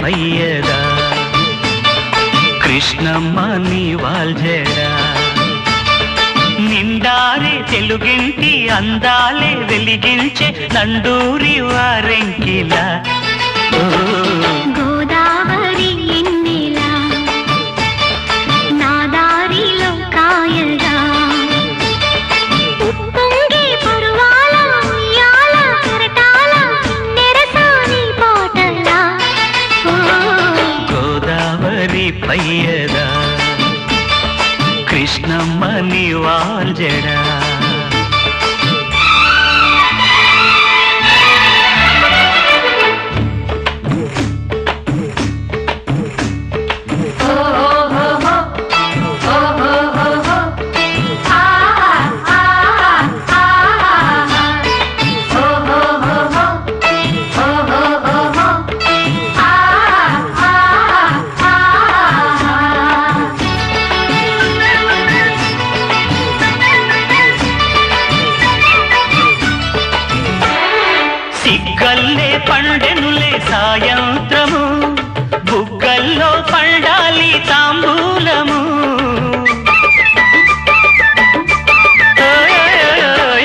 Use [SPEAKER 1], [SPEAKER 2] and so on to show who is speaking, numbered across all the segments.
[SPEAKER 1] పయ్యదా కృష్ణమ్మ నీ వాల్జడా నిండారే తెలుగింటి అందాలే వెలిగించే నండూరి వారెంకిలా
[SPEAKER 2] గోదావరి ఎన్నెలా నా దారిలో కాయగా ఉప్పొంగే పరువాల ఉయ్యాల కెరటాల కిన్నెరసాని పాటల
[SPEAKER 1] గోదావరి పయ్యదా కృష్ణమ్మ నీ వాల్జడా సిగ్గల్లే పండెనులే సాయంత్రము బుగ్గల్లో పండాలి తాంబూలము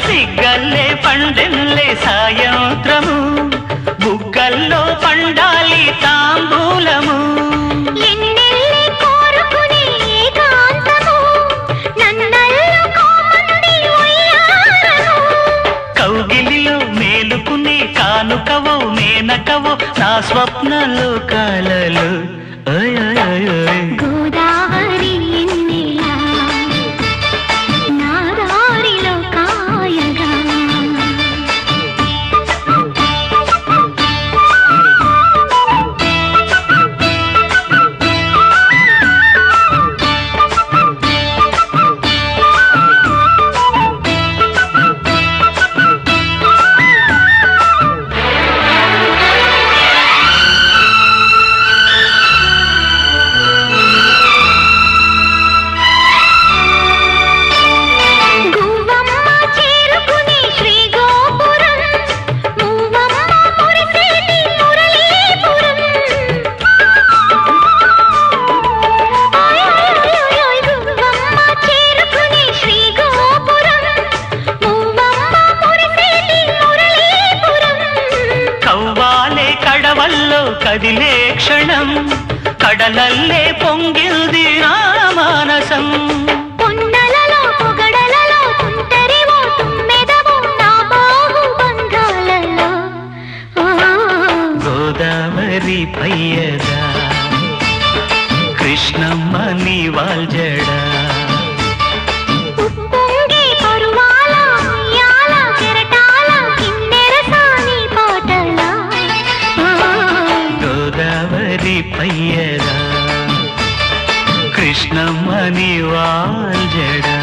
[SPEAKER 1] సిగ్గల్లే పండెనులే సాయంత్రము బుగ్గల్లో పండాలి తాంబూలము కౌగిలిలో మేలుకునే కానుకవో మేనకవో నా స్వప్నలో కాలలు
[SPEAKER 2] గోదావరి ఎన్నెలా నా దారిలో కాయగా
[SPEAKER 1] కదిలే క్షణం కడలల్లే పొంగిల్ది నా మానసం
[SPEAKER 2] పొన్నలలో పొగడలలో తుంటరివో తుమ్మెదవో నా బాగు బంగాలలో
[SPEAKER 1] గోదావరి పయ్యదా కృష్ణమ్మ నీ వాల్జడా
[SPEAKER 2] ఉప్పొంగే పరువాల ఉయ్యాల కెరటాల కిన్నెరసాని పాటల
[SPEAKER 1] గోదావరి పయ్యదా కృష్ణమ్మ నీ వాల్జడా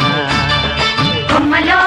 [SPEAKER 2] కొమ్మలో